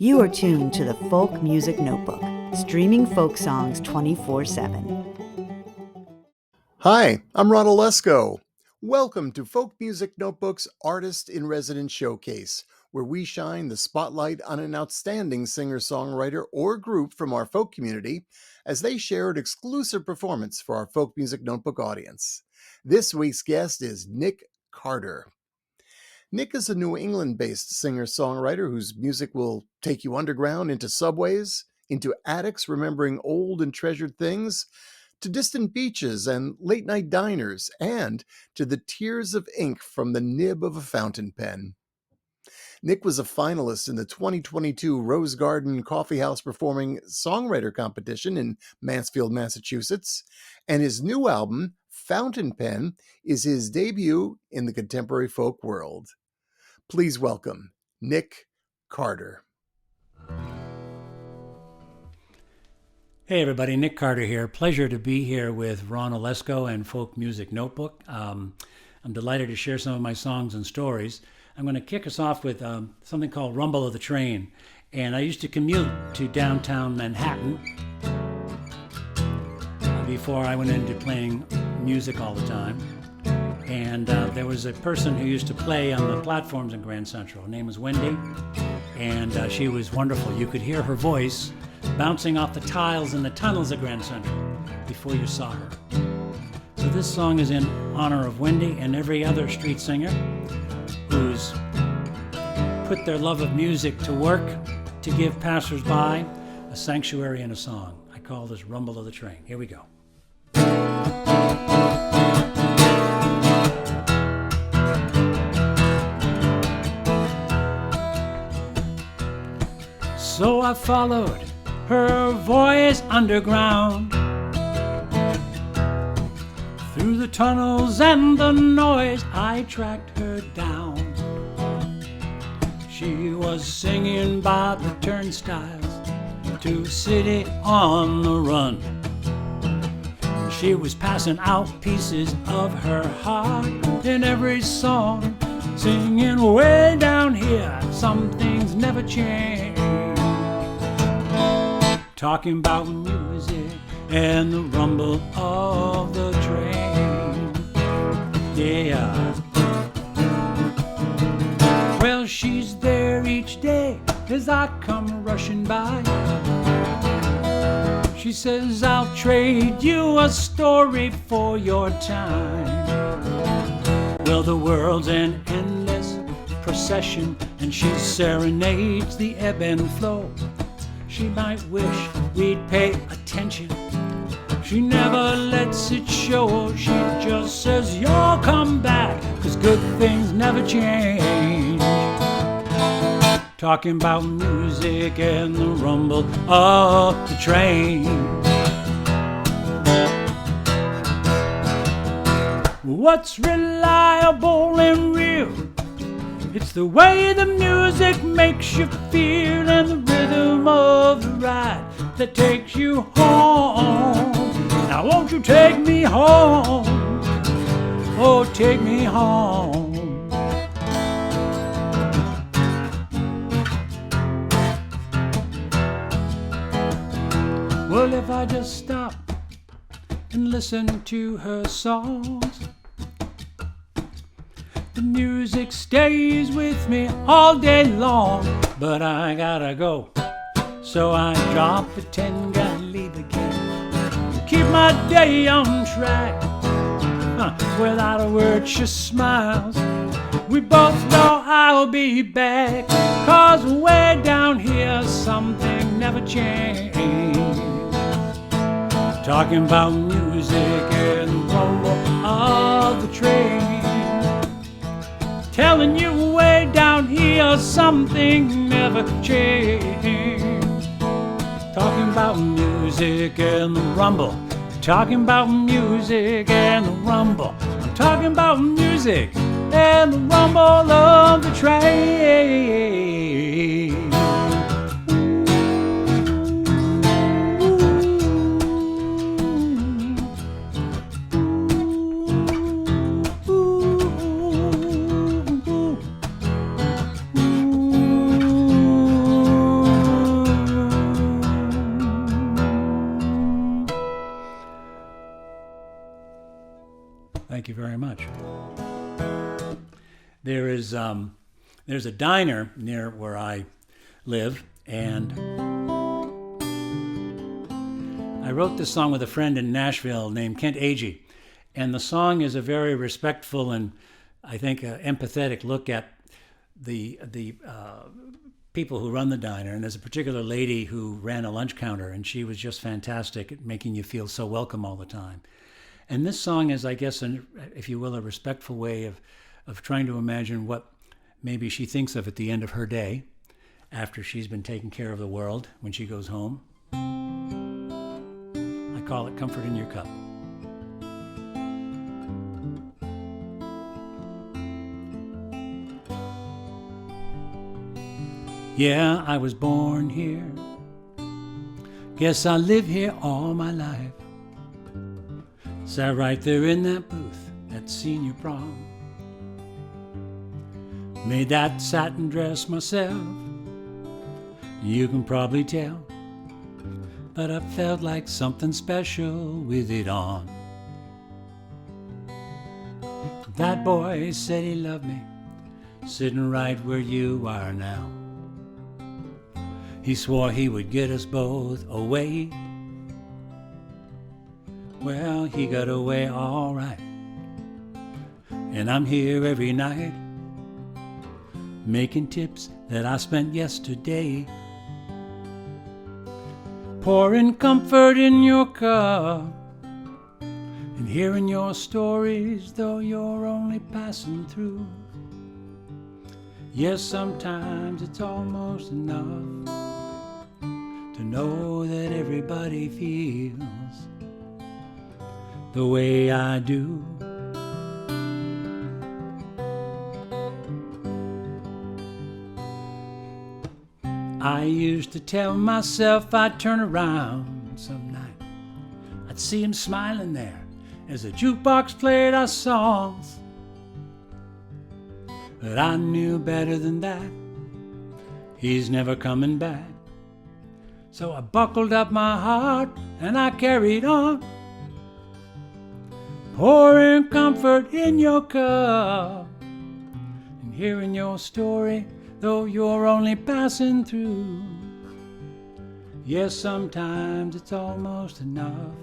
You are tuned to the Folk Music Notebook, streaming folk songs 24/7. Hi, I'm Ron Olesko. Welcome to Folk Music Notebook's Artist in Residence Showcase, where we shine the spotlight on an outstanding singer-songwriter or group from our folk community as they share an exclusive performance for our Folk Music Notebook audience. This week's guest is Nick Carter. Nick is a New England-based singer-songwriter whose music will take you underground into subways, into attics remembering old and treasured things, to distant beaches and late-night diners, and to the tears of ink from the nib of a fountain pen. Nick was a finalist in the 2022 Rose Garden Coffee House Performing Songwriter Competition in Mansfield, Massachusetts, and his new album, Fountain Pen, is his debut in the contemporary folk world. Please welcome Nick Carter. Hey everybody, Nick Carter here. Pleasure to be here with Ron Olesko and Folk Music Notebook. I'm delighted to share some of my songs and stories. I'm going to kick us off with something called Rumble of the Train. And I used to commute to downtown Manhattan before I went into playing music all the time. And there was a person who used to play on the platforms in Grand Central. Her name was Wendy, and she was wonderful. You could hear her voice bouncing off the tiles in the tunnels of Grand Central before you saw her. So this song is in honor of Wendy and every other street singer who's put their love of music to work to give passersby a sanctuary and a song. I call this Rumble of the Train. Here we go. So I followed her voice underground, through the tunnels and the noise I tracked her down. She was singing by the turnstiles to a city on the run. She was passing out pieces of her heart in every song, singing way down here, some things never change. Talking about music and the rumble of the train. Yeah. Well, she's there each day as I come rushing by. She says, I'll trade you a story for your time. Well, the world's an endless procession, and she serenades the ebb and flow. She might wish we'd pay attention. She never lets it show. She just says, you'll come back, 'cause good things never change. Talking about music and the rumble of the train. What's reliable and real? It's the way the music makes you feel, and the rhythm of the ride that takes you home. Now won't you take me home? Oh, take me home. Well, if I just stop and listen to her songs, the music stays with me all day long. But I gotta go, so I drop the 10, gotta leave again, keep my day on track. Without a word she smiles. We both know I'll be back, 'cause way down here something never changed. Talking about music and the rumble of the train. Telling you way down here something never changed. Talking about music and the rumble. Talking about music and the rumble. I'm talking about music and the rumble of the train. very much. There's a diner near where I live, and I wrote this song with a friend in Nashville named Kent Agee. And the song is a very respectful and, I think, empathetic look at the people who run the diner. And there's a particular lady who ran a lunch counter, and she was just fantastic at making you feel so welcome all the time. And this song is, I guess, if you will, a respectful way of trying to imagine what maybe she thinks of at the end of her day, after she's been taking care of the world when she goes home. I call it Comfort in Your Cup. Yeah, I was born here. Guess I live here all my life. Sat right there in that booth at senior prom. Made that satin dress myself. You can probably tell, but I felt like something special with it on. That boy said he loved me, sitting right where you are now. He swore he would get us both away. Well, he got away all right, and I'm here every night, making tips that I spent yesterday, pouring comfort in your cup, and hearing your stories, though you're only passing through. Yes, sometimes it's almost enough to know that everybody feels the way I do. I used to tell myself I'd turn around some night. I'd see him smiling there as the jukebox played our songs. But I knew better than that. He's never coming back. So I buckled up my heart and I carried on, pouring comfort in your cup and hearing your story, though you're only passing through. Yes, sometimes it's almost enough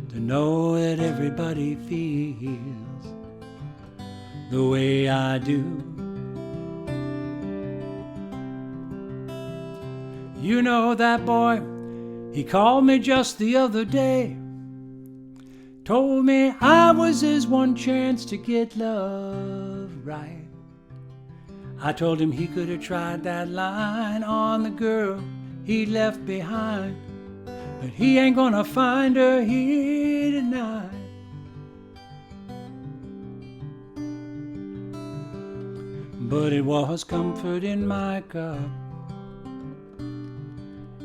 to know that everybody feels the way I do. You know that boy, he called me just the other day, told me I was his one chance to get love right. I told him he could have tried that line on the girl he left behind, but he ain't gonna find her here tonight. But it was comfort in my cup,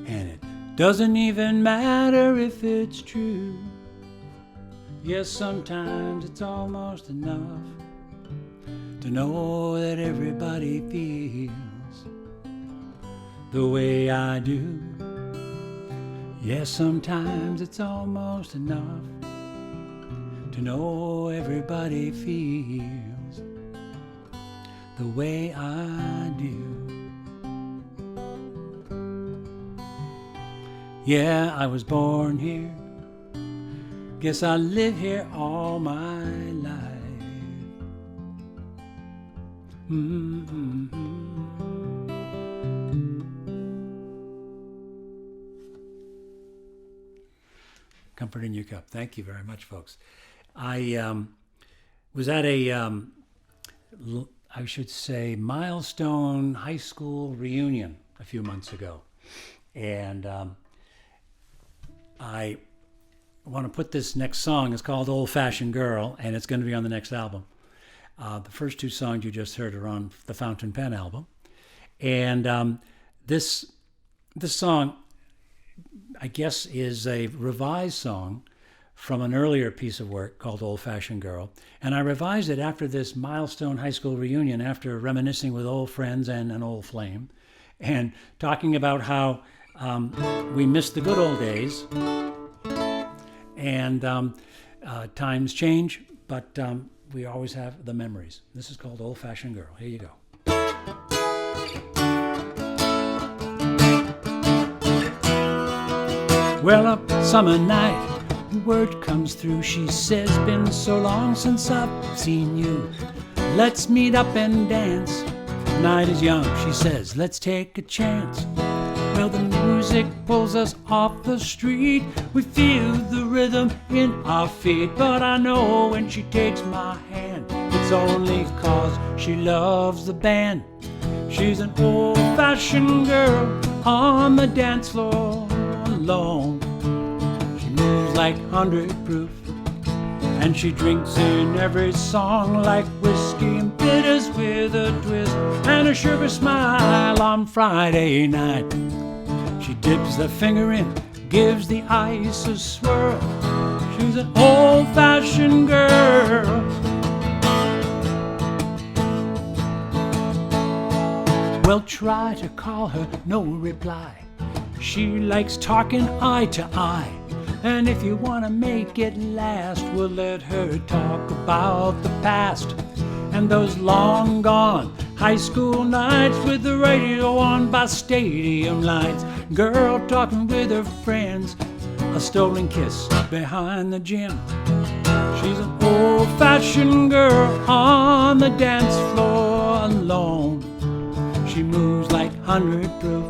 and it doesn't even matter if it's true. Yes, sometimes it's almost enough to know that everybody feels the way I do. Yes, sometimes it's almost enough to know everybody feels the way I do. Yeah, I was born here. Guess I live here all my life. Comfort in your cup. Thank you very much, folks. I was at a, I should say, milestone high school reunion a few months ago. And I want to put this next song. It's called Old Fashioned Girl, and it's going to be on the next album. The first two songs you just heard are on the Fountain Pen album. And this song, I guess, is a revised song from an earlier piece of work called Old Fashioned Girl. And I revised it after this milestone high school reunion, after reminiscing with old friends and an old flame, and talking about how we missed the good old days. And times change, but we always have the memories. This is called Old Fashioned Girl. Here you go. Well, a summer night, word comes through. She says, been so long since I've seen you. Let's meet up and dance. Night is young, she says, let's take a chance. Well, the music pulls us off the street. We feel the rhythm in our feet. But I know when she takes my hand, it's only 'cause she loves the band. She's an old-fashioned girl on the dance floor alone. She moves like 100 proof, and she drinks in every song like whiskey and bitters with a twist and a sugar smile on Friday night. She dips the finger in, gives the ice a swirl. She's an old-fashioned girl. Well, try to call her, no reply. She likes talking eye to eye. And if you want to make it last, we'll let her talk about the past and those long gone high school nights with the radio on by stadium lights. Girl talking with her friends, a stolen kiss behind the gym. She's an old-fashioned girl on the dance floor alone. She moves like 100 proof.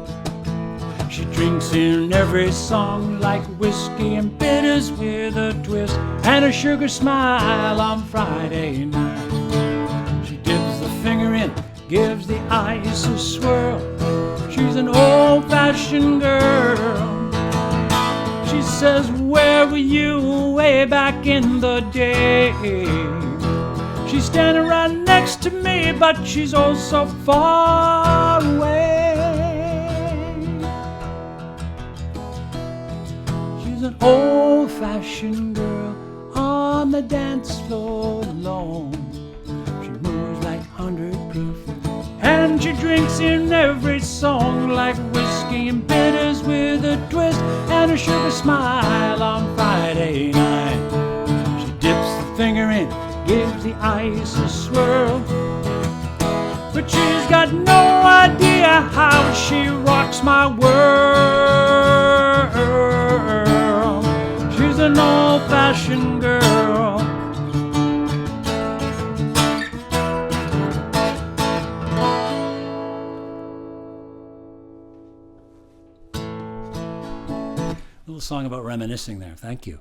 She drinks in every song like whiskey and bitters with a twist and a sugar smile on Friday night. She dips the finger in, gives the ice a swirl. She's an old-fashioned girl. She says, where were you way back in the day? She's standing right next to me, but she's oh so far away. She's an old-fashioned girl on the dance floor alone. She moves like 100 proof, and she drinks in every song like whiskey and bitters with a twist and a sugar smile on Friday night. She dips the finger in, gives the ice a swirl, but she's got no idea how she rocks my world. She's an old-fashioned girl. A little song about reminiscing there. Thank you.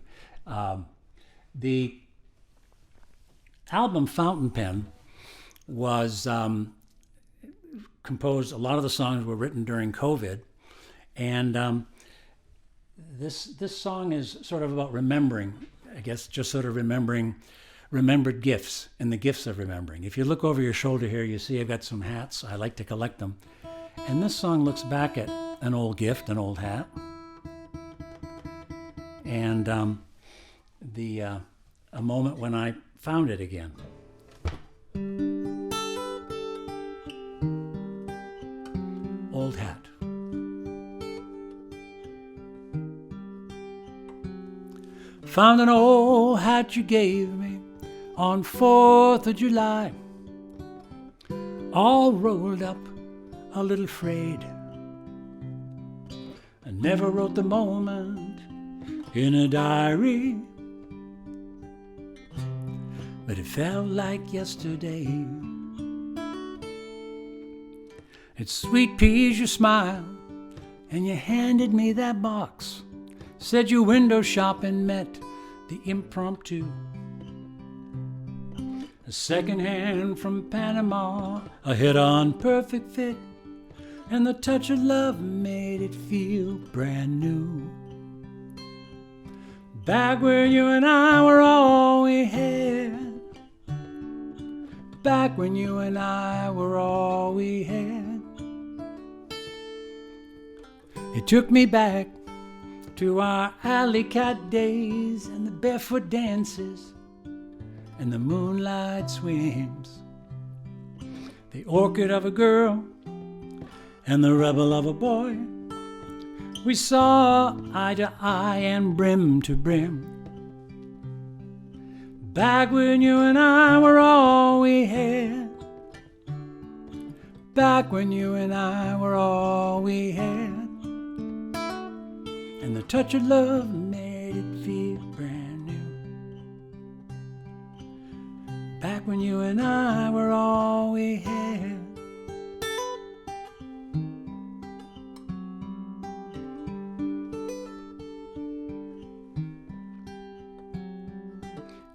The album Fountain Pen was composed, a lot of the songs were written during COVID, and this song is sort of about remembering, I guess, just sort of remembered gifts and the gifts of remembering. If you look over your shoulder here, you see I've got some hats. I like to collect them. And this song looks back at an old gift, an old hat, and a moment when I found it again. Old hat. Found an old hat you gave me on 4th of July, all rolled up, a little frayed. I never wrote the moment in a diary, but it felt like yesterday. It's sweet peas, you smiled, and you handed me that box. Said you window shopping met the impromptu. A second hand from Panama, a hit-on perfect fit, and the touch of love made it feel brand new. Back where you and I were all we had. Back when you and I were all we had. It took me back to our alley cat days and the barefoot dances and the moonlight swims. The orchid of a girl and the rebel of a boy. We saw eye to eye and brim to brim. Back when you and I were all we had. Back when you and I were all we had. And the touch of love made it feel brand new. Back when you and I were all we had.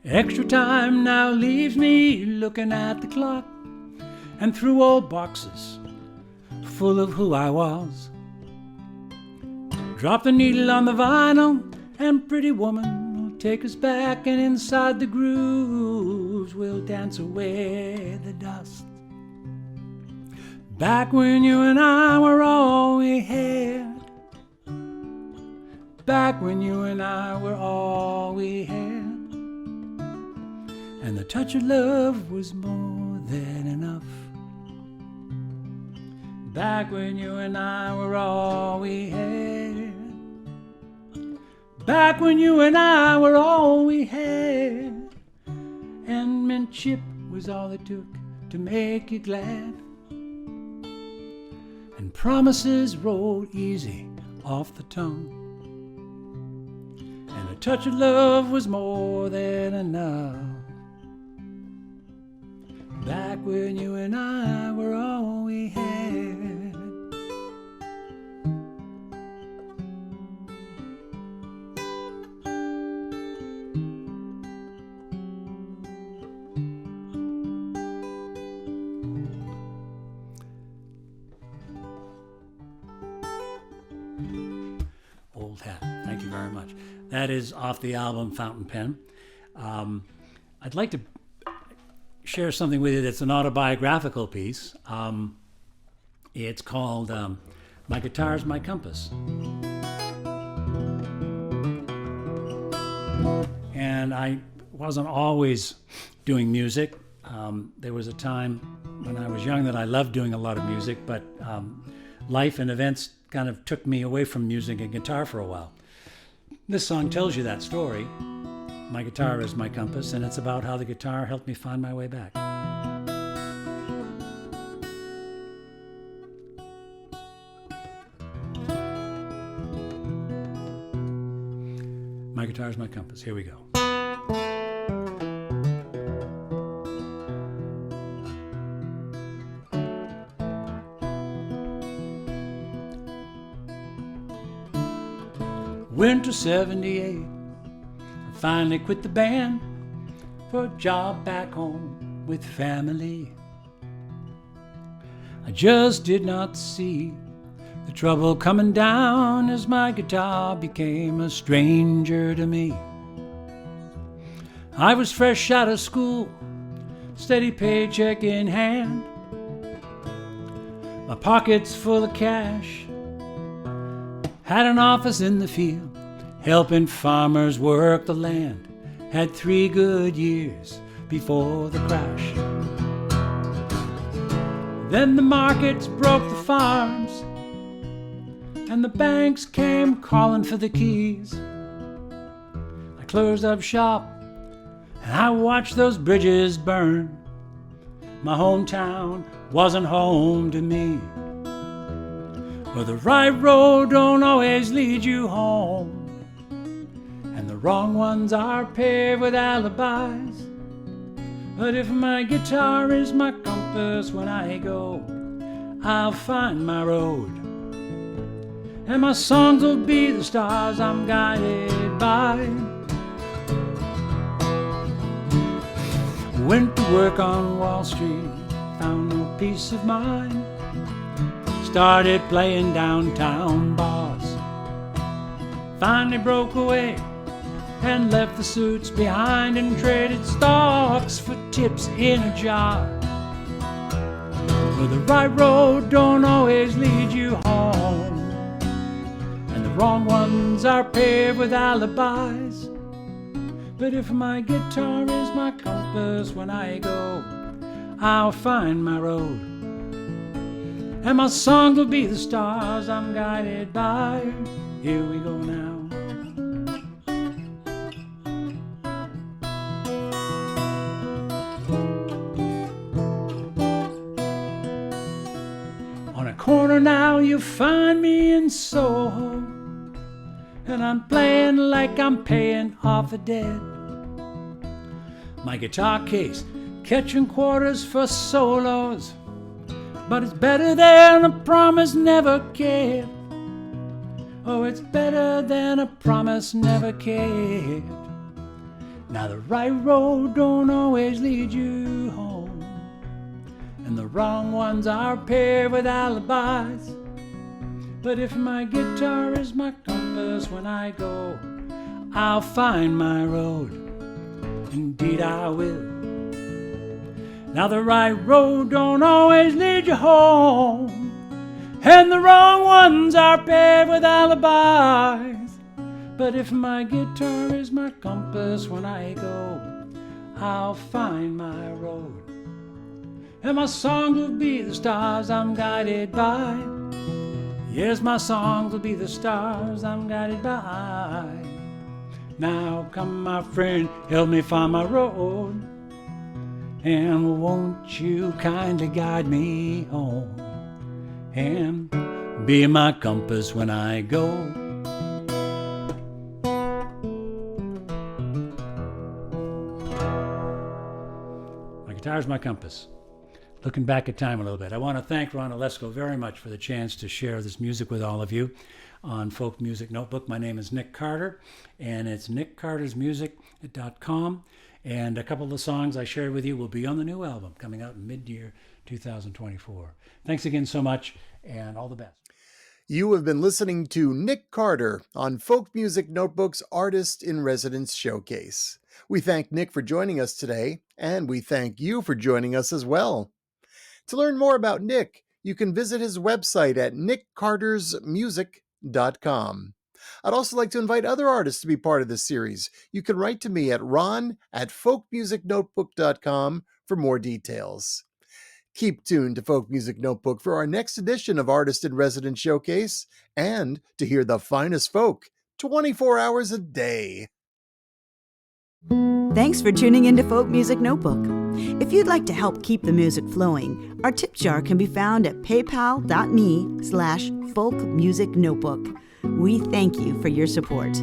Extra time now leaves me looking at the clock and through old boxes full of who I was. Drop the needle on the vinyl and pretty woman will take us back, and inside the grooves we'll dance away the dust. Back when you and I were all we had. Back when you and I were all we had. And the touch of love was more than enough. Back when you and I were all we had. Back when you and I were all we had. And mint chip was all it took to make you glad. And promises rolled easy off the tongue. And a touch of love was more than enough. Back when you and I were all we had. Old Hat. Thank you very much. That is off the album Fountain Pen. I'd like to share something with you that's an autobiographical piece. It's called My Guitar's My Compass. And I wasn't always doing music. There was a time when I was young that I loved doing a lot of music, but life and events kind of took me away from music and guitar for a while. This song tells you that story. My guitar is my compass, and it's about how the guitar helped me find my way back. My guitar is my compass. Here we go. Winter '78. Finally quit the band for a job back home with family. I just did not see the trouble coming down as my guitar became a stranger to me. I was fresh out of school, steady paycheck in hand, my pockets full of cash, had an office in the field, helping farmers work the land, had 3 good years before the crash. Then the markets broke the farms, and the banks came calling for the keys. I closed up shop, and I watched those bridges burn. My hometown wasn't home to me. Well, the right road don't always lead you home, and the wrong ones are paved with alibis. But if my guitar is my compass when I go, I'll find my road, and my songs will be the stars I'm guided by. Went to work on Wall Street, found no peace of mind, started playing downtown bars, finally broke away and left the suits behind and traded stocks for tips in a jar. Well, the right road don't always lead you home, and the wrong ones are paved with alibis. But if my guitar is my compass when I go, I'll find my road, and my songs will be the stars I'm guided by. Here we go now. corner now, you find me in Soho, and I'm playing like I'm paying off the debt. My guitar case catching quarters for solos, but it's better than a promise never kept. Oh, it's better than a promise never kept. Now the right road don't always lead you home, and the wrong ones are paired with alibis. But if my guitar is my compass when I go, I'll find my road, indeed I will. Now the right road don't always lead you home, and the wrong ones are paired with alibis. But if my guitar is my compass when I go, I'll find my road, and my songs will be the stars I'm guided by. Yes, my songs will be the stars I'm guided by. Now come, my friend, help me find my road, and won't you kindly guide me home, and be my compass when I go. My guitar's my compass. Looking back at time a little bit, I want to thank Ron Olesko very much for the chance to share this music with all of you on Folk Music Notebook. My name is Nick Carter, and it's nickcartersmusic.com. And a couple of the songs I shared with you will be on the new album coming out in mid-year 2024. Thanks again so much, and all the best. You have been listening to Nick Carter on Folk Music Notebook's Artist in Residence Showcase. We thank Nick for joining us today, and we thank you for joining us as well. To learn more about Nick, you can visit his website at nickcartersmusic.com. I'd also like to invite other artists to be part of this series. You can write to me at ron@folkmusicnotebook.com for more details. Keep tuned to Folk Music Notebook for our next edition of Artist in Residence Showcase, and to hear the finest folk 24 hours a day. Thanks for tuning into Folk Music Notebook. If you'd like to help keep the music flowing, our tip jar can be found at paypal.me/folkmusicnotebook. We thank you for your support.